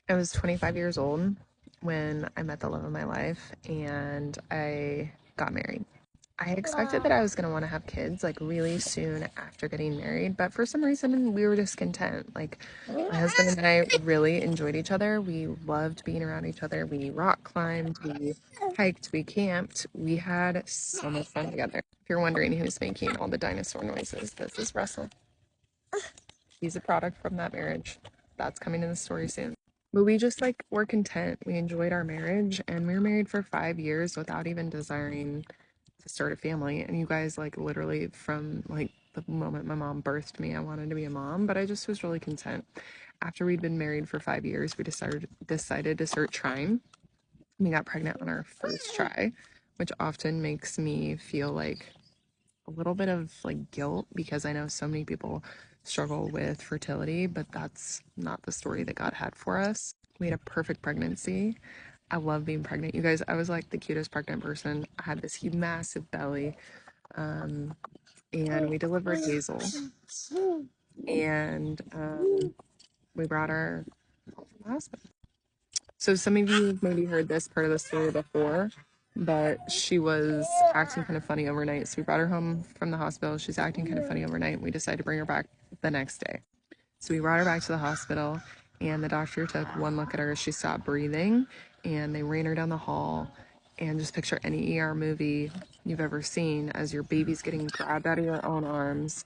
I was 25 years old when I met the love of my life and I got married. I expected that I was going to want to have kids like really soon after getting married, but for some reason we were just content. Like my husband and I really enjoyed each other. We loved being around each other. We rock climbed, we hiked, we camped. We had so much fun together. If you're wondering who's making all the dinosaur noises, this is Russell. He's a product from that marriage. That's coming in the story soon. But we just like were content. We enjoyed our marriage and we were married for 5 years without even desiring to start a family. And you guys, like, literally from like the moment my mom birthed me, I wanted to be a mom, but I just was really content. After we'd been married for 5 years, we decided to start trying. We got pregnant on our first try, which often makes me feel like a little bit of like guilt because I know so many people struggle with fertility, but that's not the story that God had for us. We had a perfect pregnancy. I love being pregnant. You guys, I was like the cutest pregnant person. I had this massive belly. Um, and we delivered Hazel. And we brought her home from the hospital. So some of you have maybe heard this part of the story before, but she was acting kind of funny overnight. So we brought her home from the hospital. She's acting kind of funny overnight. We decided to bring her back the next day. So we brought her back to the hospital, and the doctor took one look at her. She stopped breathing, and they ran her down the hall. And just picture any ER movie you've ever seen as your baby's getting grabbed out of your own arms,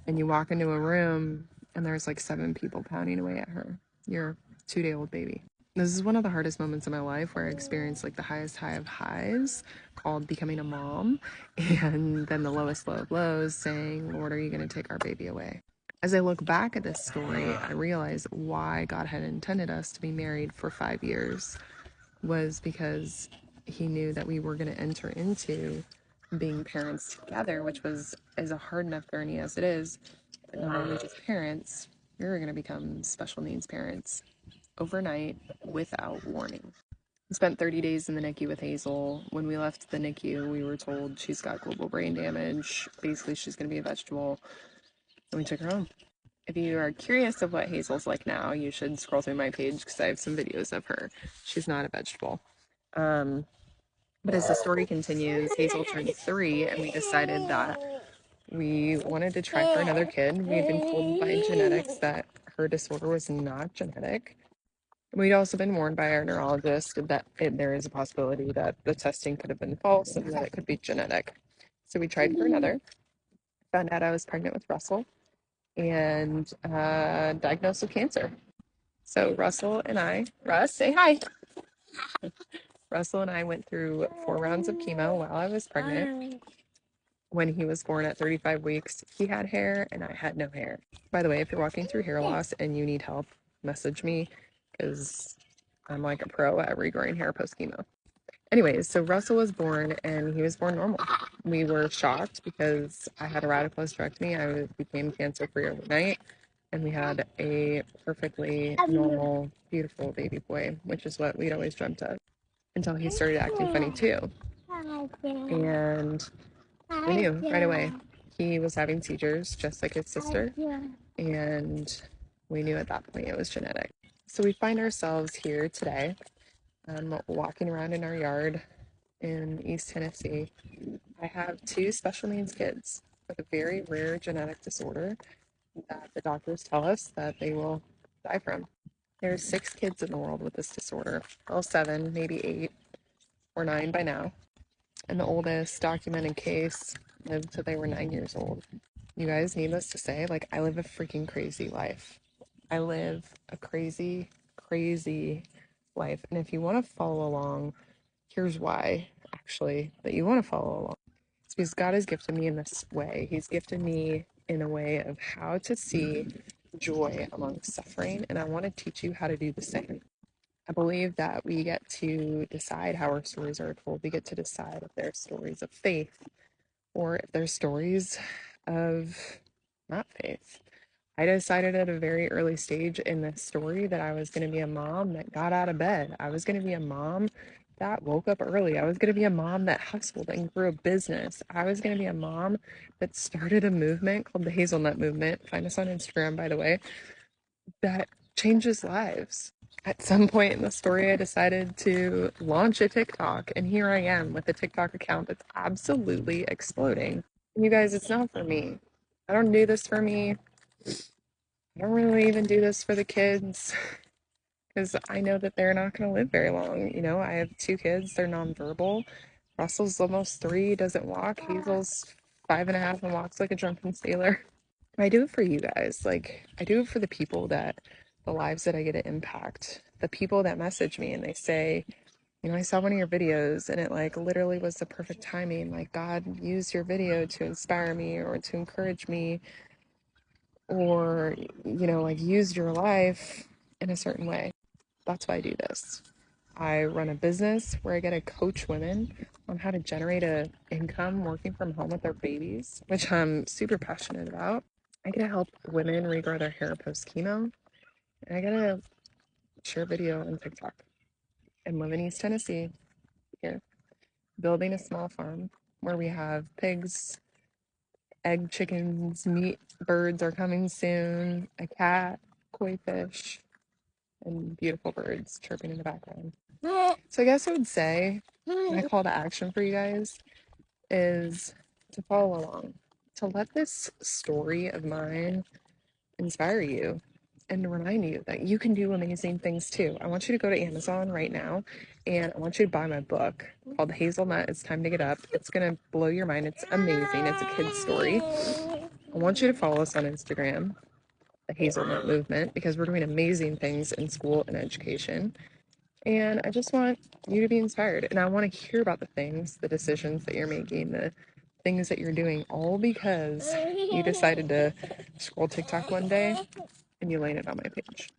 and you walk into a room, and there's like 7 people pounding away at her. Your 2-day-old baby. This is one of the hardest moments in my life where I experienced like the highest high of highs called becoming a mom, and then the lowest low of lows saying, Lord, are you going to take our baby away? As I look back at this story, I realize why God had intended us to be married for 5 years was because he knew that we were going to enter into being parents together, which was as a hard enough journey as it is, but not only just parents, we were going to become special needs parents overnight without warning. We spent 30 days in the NICU with Hazel. When we left the NICU, we were told she's got global brain damage. Basically, she's going to be a vegetable. And we took her home. If you are curious of what Hazel's like now, you should scroll through my page because I have some videos of her. She's not a vegetable. Um, but as the story continues, Hazel turned 3, and we decided that we wanted to try for another kid. We'd been told by genetics that her disorder was not genetic. We'd also been warned by our neurologist that there is a possibility that the testing could have been false and that it could be genetic. So we tried for another, found out I was pregnant with Russell, and diagnosed with cancer. So Russ, say hi. Russell and I went through 4 rounds of chemo while I was pregnant. When he was born at 35 weeks, he had hair and I had no hair. By the way, if you're walking through hair loss and you need help, message me because I'm like a pro at regrowing hair post chemo. Anyways, so Russell was born and he was born normal. We were shocked because I had a radical hysterectomy. I became cancer free overnight, and we had a perfectly normal, beautiful baby boy, which is what we'd always dreamt of until he started acting funny too. And we knew right away he was having seizures just like his sister, and we knew at that point it was genetic. So we find ourselves here today, walking around in our yard in East Tennessee. I have 2 special needs kids with a very rare genetic disorder that the doctors tell us that they will die from. There's 6 kids in the world with this disorder. Well, 7, maybe 8 or 9 by now. And the oldest documented case lived till they were 9 years old. You guys, needless to say, like, I live a freaking crazy life. I live a crazy, crazy life. And if you want to follow along, here's why, actually, that you want to follow along. It's because God has gifted me in this way. He's gifted me in a way of how to see joy among suffering, and I want to teach you how to do the same. I believe that we get to decide how our stories are told. We get to decide if they're stories of faith or if they're stories of not faith. I decided at a very early stage in this story that I was going to be a mom that got out of bed. I was going to be a mom that woke up early. I was going to be a mom that hustled and grew a business. I was going to be a mom that started a movement called the Hazelnut Movement. Find us on Instagram, by the way, that changes lives. At some point in the story, I decided to launch a TikTok, and here I am with a TikTok account that's absolutely exploding. And you guys, it's not for me. I don't do this for me. I don't really even do this for the kids because I know that they're not going to live very long. You know, I have two kids, they're nonverbal. Russell's almost 3, doesn't walk. Hazel's 5.5 and walks like a drunken sailor. I do it for you guys. Like, I do it for the people that, the lives that I get to impact. The people that message me and they say, you know, I saw one of your videos and it like literally was the perfect timing. Like, God used your video to inspire me or to encourage me, or, you know, like used your life in a certain way. That's why I do this. I run a business where I get to coach women on how to generate a income working from home with their babies, which I'm super passionate about. I get to help women regrow their hair post chemo, and I get to share video on TikTok. And live in East Tennessee here, building a small farm where we have pigs, egg chickens, meat birds are coming soon, a cat, koi fish, and beautiful birds chirping in the background. So I guess I would say my call to action for you guys is to follow along, to let this story of mine inspire you and to remind you that you can do amazing things too. I want you to go to Amazon right now and I want you to buy my book called Hazelnut It's Time to Get Up. It's going to blow your mind. It's amazing. It's a kid's story. I want you to follow us on Instagram, the Hazelnut Movement, because we're doing amazing things in school and education. And I just want you to be inspired. And I want to hear about the things, the decisions that you're making, the things that you're doing, all because you decided to scroll TikTok one day and you landed on my page.